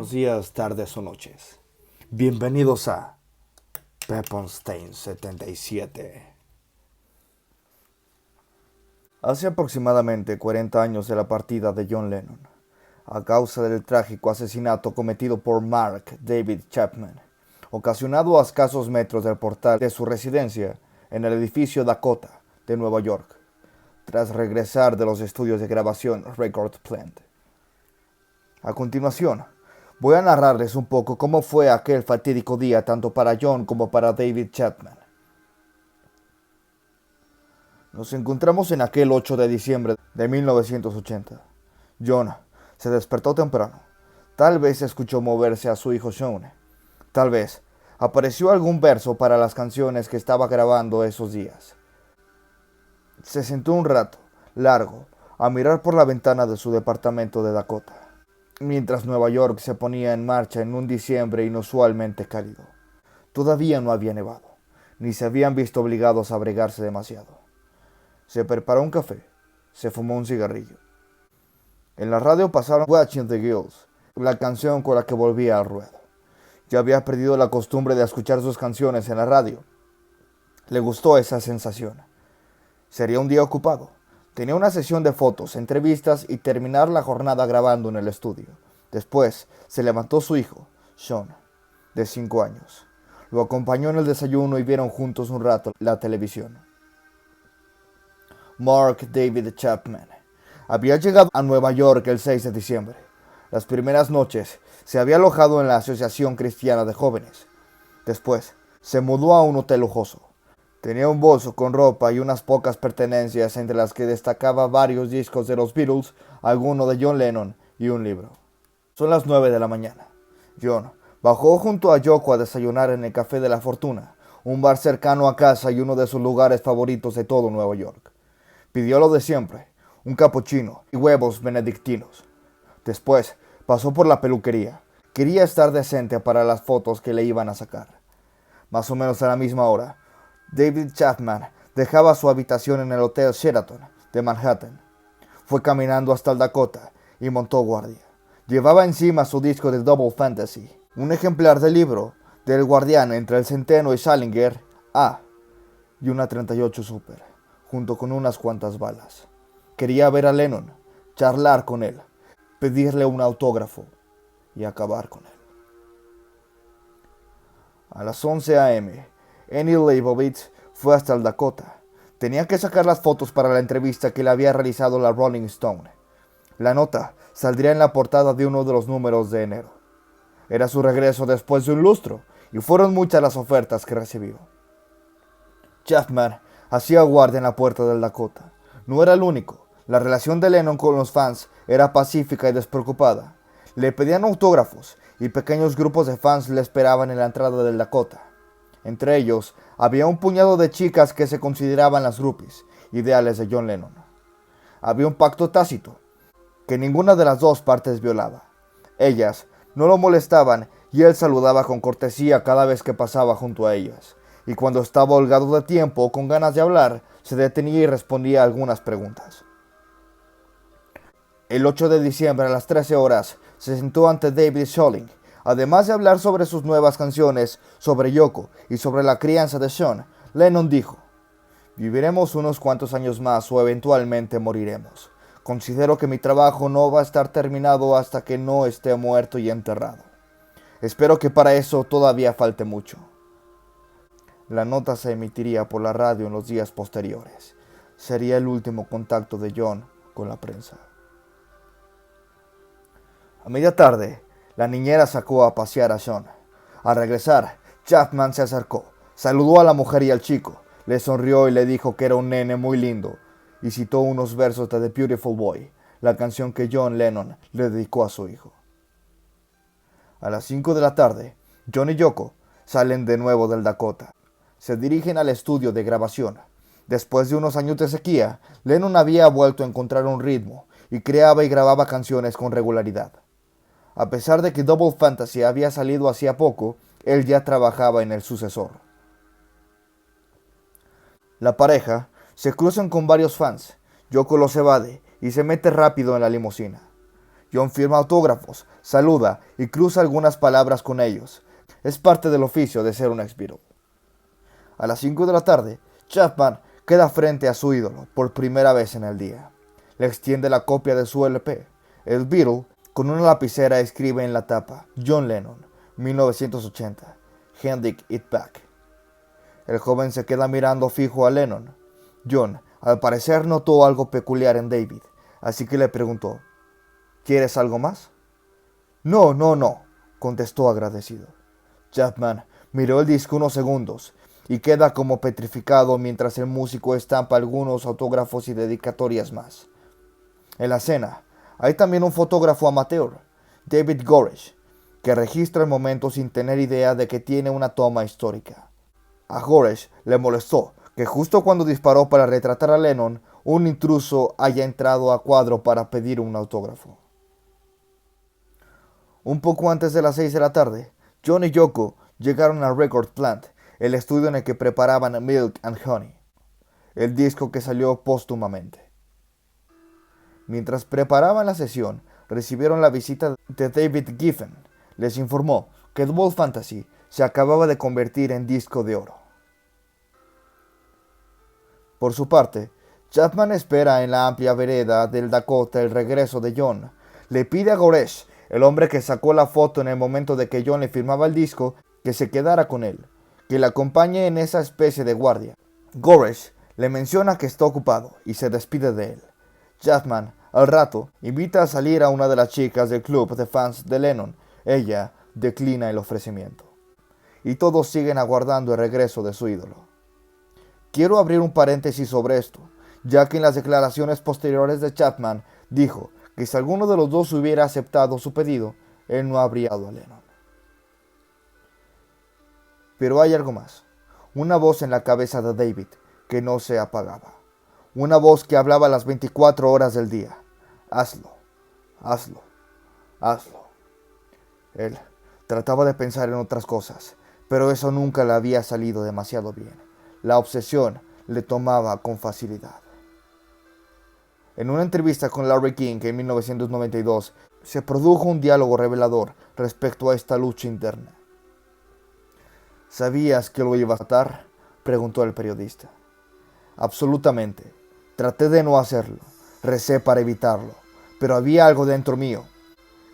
buenos días, tardes o noches. Bienvenidos a Pepperstein 77. Hace aproximadamente 40 años de la partida de John Lennon, a causa del trágico asesinato cometido por Mark David Chapman, ocasionado a escasos metros del portal de su residencia en el edificio Dakota de Nueva York, tras regresar de los estudios de grabación Record Plant. A continuación, voy a narrarles un poco cómo fue aquel fatídico día tanto para John como para David Chapman. Nos encontramos en aquel 8 de diciembre de 1980. John se despertó temprano. Tal vez escuchó moverse a su hijo Sean. Tal vez apareció algún verso para las canciones que estaba grabando esos días. Se sentó un rato, largo, a mirar por la ventana de su departamento de Dakota, mientras Nueva York se ponía en marcha en un diciembre inusualmente cálido. Todavía no había nevado, ni se habían visto obligados a abrigarse demasiado. Se preparó un café, se fumó un cigarrillo. En la radio pasaron Watching the Girls, la canción con la que volvía al ruedo. Ya había perdido la costumbre de escuchar sus canciones en la radio. Le gustó esa sensación. Sería un día ocupado. Tenía una sesión de fotos, entrevistas y terminar la jornada grabando en el estudio. Después se levantó su hijo, Sean, de 5 años. Lo acompañó en el desayuno y vieron juntos un rato la televisión. Mark David Chapman había llegado a Nueva York el 6 de diciembre. Las primeras noches se había alojado en la Asociación Cristiana de Jóvenes. Después se mudó a un hotel lujoso. Tenía un bolso con ropa y unas pocas pertenencias, entre las que destacaba varios discos de los Beatles, alguno de John Lennon y un libro. Son las 9 de la mañana. John bajó junto a Yoko a desayunar en el Café de la Fortuna, un bar cercano a casa y uno de sus lugares favoritos de todo Nueva York. Pidió lo de siempre, un cappuccino y huevos benedictinos. Después pasó por la peluquería. Quería estar decente para las fotos que le iban a sacar. Más o menos a la misma hora, David Chapman dejaba su habitación en el Hotel Sheraton de Manhattan. Fue caminando hasta el Dakota y montó guardia. Llevaba encima su disco de Double Fantasy, un ejemplar del libro del Guardián entre el Centeno y Salinger A y una 38 Super, junto con unas cuantas balas. Quería ver a Lennon, charlar con él, pedirle un autógrafo y acabar con él. A las 11 a.m., Annie Leibovitz fue hasta el Dakota. Tenía que sacar las fotos para la entrevista que le había realizado la Rolling Stone. La nota saldría en la portada de uno de los números de enero. Era su regreso después de un lustro, y fueron muchas las ofertas que recibió. Chapman hacía guardia en la puerta del Dakota. No era el único. La relación de Lennon con los fans era pacífica y despreocupada. Le pedían autógrafos, y pequeños grupos de fans le esperaban en la entrada del Dakota. Entre ellos, había un puñado de chicas que se consideraban las groupies, ideales de John Lennon. Había un pacto tácito, que ninguna de las dos partes violaba. Ellas no lo molestaban y él saludaba con cortesía cada vez que pasaba junto a ellas. Y cuando estaba holgado de tiempo o con ganas de hablar, se detenía y respondía a algunas preguntas. El 8 de diciembre a las 13 horas, se sentó ante David Scholing. Además de hablar sobre sus nuevas canciones, sobre Yoko y sobre la crianza de Sean, Lennon dijo: «Viviremos unos cuantos años más o eventualmente moriremos. Considero que mi trabajo no va a estar terminado hasta que no esté muerto y enterrado. Espero que para eso todavía falte mucho». La nota se emitiría por la radio en los días posteriores. Sería el último contacto de John con la prensa. A media tarde, la niñera sacó a pasear a Sean. Al regresar, Chapman se acercó, saludó a la mujer y al chico, le sonrió y le dijo que era un nene muy lindo, y citó unos versos de The Beautiful Boy, la canción que John Lennon le dedicó a su hijo. A las 5 de la tarde, John y Yoko salen de nuevo del Dakota. Se dirigen al estudio de grabación. Después de unos años de sequía, Lennon había vuelto a encontrar un ritmo y creaba y grababa canciones con regularidad. A pesar de que Double Fantasy había salido hacía poco, él ya trabajaba en el sucesor. La pareja se cruzan con varios fans. Yoko los evade y se mete rápido en la limusina. John firma autógrafos, saluda y cruza algunas palabras con ellos. Es parte del oficio de ser un ex-Beatle. A las 5 de la tarde, Chapman queda frente a su ídolo por primera vez en el día. Le extiende la copia de su LP. El Beatle, con una lapicera, escribe en la tapa: John Lennon, 1980, Handing It Back. El joven se queda mirando fijo a Lennon. John, al parecer, notó algo peculiar en David, así que le preguntó: ¿quieres algo más? No, contestó agradecido. Chapman miró el disco unos segundos y queda como petrificado mientras el músico estampa algunos autógrafos y dedicatorias más. En la escena hay también un fotógrafo amateur, David Goresh, que registra el momento sin tener idea de que tiene una toma histórica. A Goresh le molestó que justo cuando disparó para retratar a Lennon, un intruso haya entrado a cuadro para pedir un autógrafo. Un poco antes de las 6 de la tarde, John y Yoko llegaron al Record Plant, el estudio en el que preparaban Milk and Honey, el disco que salió póstumamente. Mientras preparaban la sesión, recibieron la visita de David Geffen. Les informó que Double Fantasy se acababa de convertir en disco de oro. Por su parte, Chapman espera en la amplia vereda del Dakota el regreso de John. Le pide a Goresh, el hombre que sacó la foto en el momento de que John le firmaba el disco, que se quedara con él, que le acompañe en esa especie de guardia. Goresh le menciona que está ocupado y se despide de él. Chapman, al rato, invita a salir a una de las chicas del club de fans de Lennon. Ella declina el ofrecimiento. Y todos siguen aguardando el regreso de su ídolo. Quiero abrir un paréntesis sobre esto, ya que en las declaraciones posteriores de Chapman dijo que si alguno de los dos hubiera aceptado su pedido, él no habría dado a Lennon. Pero hay algo más. Una voz en la cabeza de David que no se apagaba. Una voz que hablaba las 24 horas del día. Hazlo, hazlo, hazlo. Él trataba de pensar en otras cosas, pero eso nunca le había salido demasiado bien. La obsesión le tomaba con facilidad. En una entrevista con Larry King en 1992, se produjo un diálogo revelador respecto a esta lucha interna. ¿Sabías que lo ibas a matar?, preguntó el periodista. Absolutamente. Traté de no hacerlo. Recé para evitarlo. Pero había algo dentro mío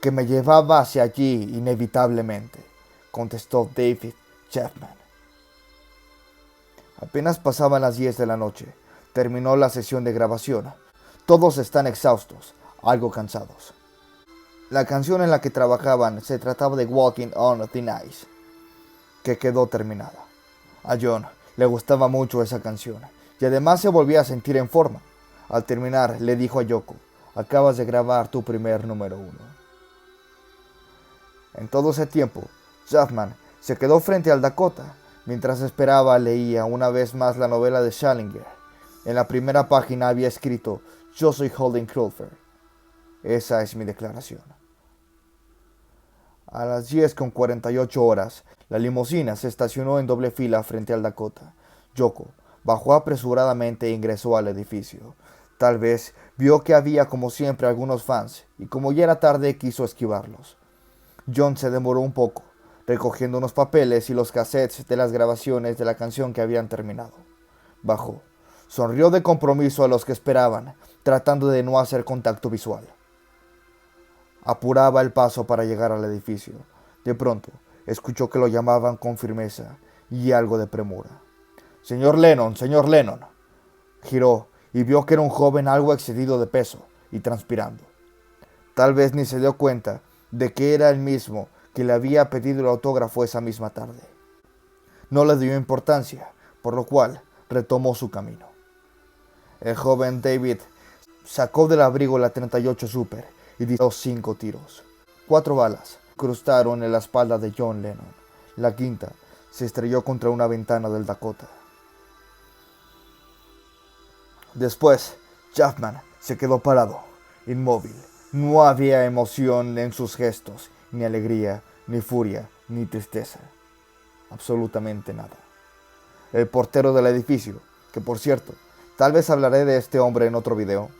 que me llevaba hacia allí inevitablemente, contestó David Chapman. Apenas pasaban las 10 de la noche. Terminó la sesión de grabación. Todos están exhaustos, algo cansados. La canción en la que trabajaban se trataba de Walking on Thin Ice, que quedó terminada. A John le gustaba mucho esa canción y además se volvía a sentir en forma. Al terminar, le dijo a Yoko: acabas de grabar tu primer número 1. En todo ese tiempo, Chapman se quedó frente al Dakota. Mientras esperaba, leía una vez más la novela de Salinger. En la primera página había escrito: yo soy Holden Caulfield. Esa es mi declaración. A las 10:48, la limusina se estacionó en doble fila frente al Dakota. Yoko bajó apresuradamente e ingresó al edificio. Tal vez vio que había, como siempre, algunos fans, y como ya era tarde, quiso esquivarlos. John se demoró un poco, recogiendo unos papeles y los cassettes de las grabaciones de la canción que habían terminado. Bajó. Sonrió de compromiso a los que esperaban, tratando de no hacer contacto visual. Apuraba el paso para llegar al edificio. De pronto, escuchó que lo llamaban con firmeza y algo de premura. «Señor Lennon, señor Lennon». Giró y vio que era un joven algo excedido de peso y transpirando. Tal vez ni se dio cuenta de que era el mismo que le había pedido el autógrafo esa misma tarde. No le dio importancia, por lo cual retomó su camino. El joven David sacó del abrigo la 38 Super y disparó 5 tiros. 4 balas crustaron en la espalda de John Lennon. La quinta se estrelló contra una ventana del Dakota. Después, Chapman se quedó parado, inmóvil. No había emoción en sus gestos, ni alegría, ni furia, ni tristeza. Absolutamente nada. El portero del edificio, que por cierto, tal vez hablaré de este hombre en otro video,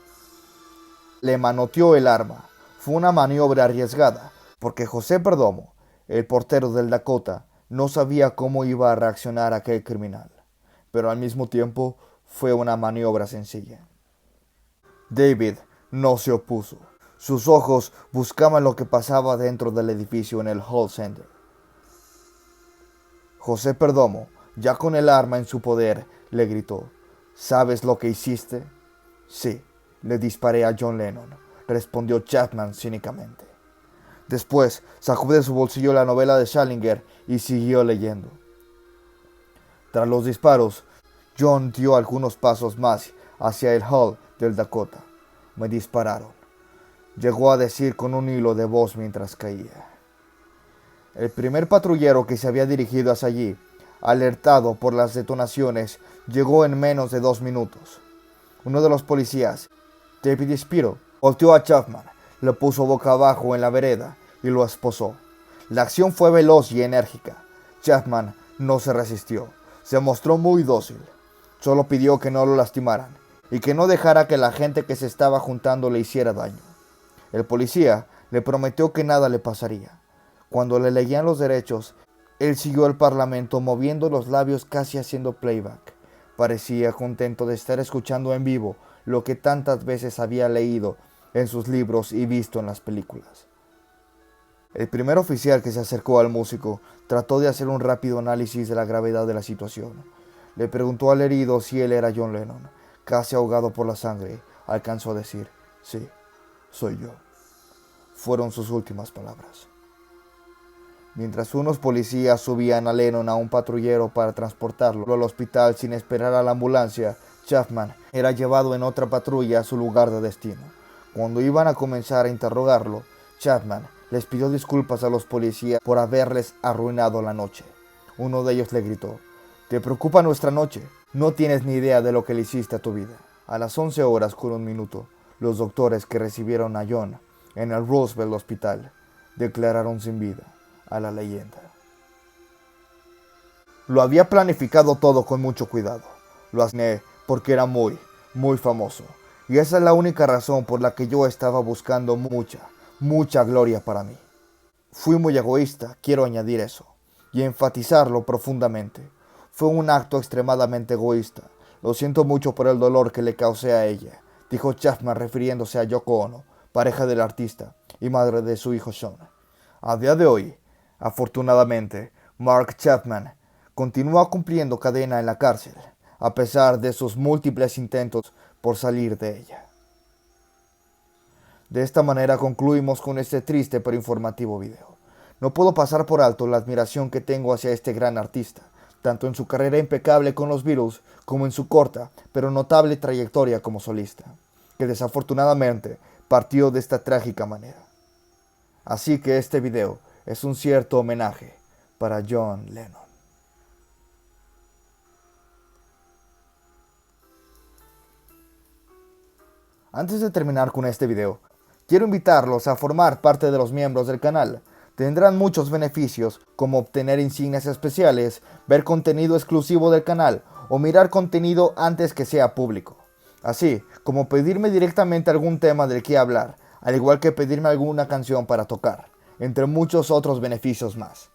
le manoteó el arma. Fue una maniobra arriesgada, porque José Perdomo, el portero del Dakota, no sabía cómo iba a reaccionar aquel criminal, pero al mismo tiempo fue una maniobra sencilla. David no se opuso. Sus ojos buscaban lo que pasaba dentro del edificio en el Hall Center. José Perdomo, ya con el arma en su poder, le gritó: ¿sabes lo que hiciste? Sí, le disparé a John Lennon, respondió Chapman cínicamente. Después sacó de su bolsillo la novela de Salinger y siguió leyendo. Tras los disparos, John dio algunos pasos más hacia el hall del Dakota. Me dispararon, llegó a decir con un hilo de voz mientras caía. El primer patrullero que se había dirigido hacia allí, alertado por las detonaciones, llegó en menos de 2 minutos. Uno de los policías, David Spiro, volteó a Chapman, lo puso boca abajo en la vereda y lo esposó. La acción fue veloz y enérgica. Chapman no se resistió, se mostró muy dócil. Solo pidió que no lo lastimaran y que no dejara que la gente que se estaba juntando le hiciera daño. El policía le prometió que nada le pasaría. Cuando le leían los derechos, él siguió al parlamento moviendo los labios casi haciendo playback. Parecía contento de estar escuchando en vivo lo que tantas veces había leído en sus libros y visto en las películas. El primer oficial que se acercó al músico trató de hacer un rápido análisis de la gravedad de la situación. Le preguntó al herido si él era John Lennon. Casi ahogado por la sangre, alcanzó a decir: sí, soy yo. Fueron sus últimas palabras. Mientras unos policías subían a Lennon a un patrullero para transportarlo al hospital sin esperar a la ambulancia, Chapman era llevado en otra patrulla a su lugar de destino. Cuando iban a comenzar a interrogarlo, Chapman les pidió disculpas a los policías por haberles arruinado la noche. Uno de ellos le gritó: ¿te preocupa nuestra noche? No tienes ni idea de lo que le hiciste a tu vida. A las 11 horas con 1 minuto, los doctores que recibieron a John en el Roosevelt Hospital declararon sin vida a la leyenda. Lo había planificado todo con mucho cuidado. Lo hacía porque era muy famoso. Y esa es la única razón por la que yo estaba buscando mucha gloria para mí. Fui muy egoísta, quiero añadir eso, y enfatizarlo profundamente. Fue un acto extremadamente egoísta. Lo siento mucho por el dolor que le causé a ella, dijo Chapman refiriéndose a Yoko Ono, pareja del artista y madre de su hijo Sean. A día de hoy, afortunadamente, Mark Chapman continúa cumpliendo cadena en la cárcel, a pesar de sus múltiples intentos por salir de ella. De esta manera concluimos con este triste pero informativo video. No puedo pasar por alto la admiración que tengo hacia este gran artista, tanto en su carrera impecable con los Beatles como en su corta pero notable trayectoria como solista, que desafortunadamente partió de esta trágica manera. Así que este video es un cierto homenaje para John Lennon. Antes de terminar con este video, quiero invitarlos a formar parte de los miembros del canal. Tendrán muchos beneficios como obtener insignias especiales, ver contenido exclusivo del canal o mirar contenido antes que sea público. Así como pedirme directamente algún tema del que hablar, al igual que pedirme alguna canción para tocar, entre muchos otros beneficios más.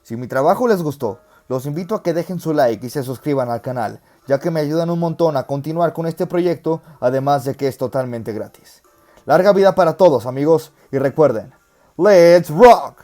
Si mi trabajo les gustó, los invito a que dejen su like y se suscriban al canal, ya que me ayudan un montón a continuar con este proyecto, además de que es totalmente gratis. Larga vida para todos, amigos, y recuerden, ¡Let's rock!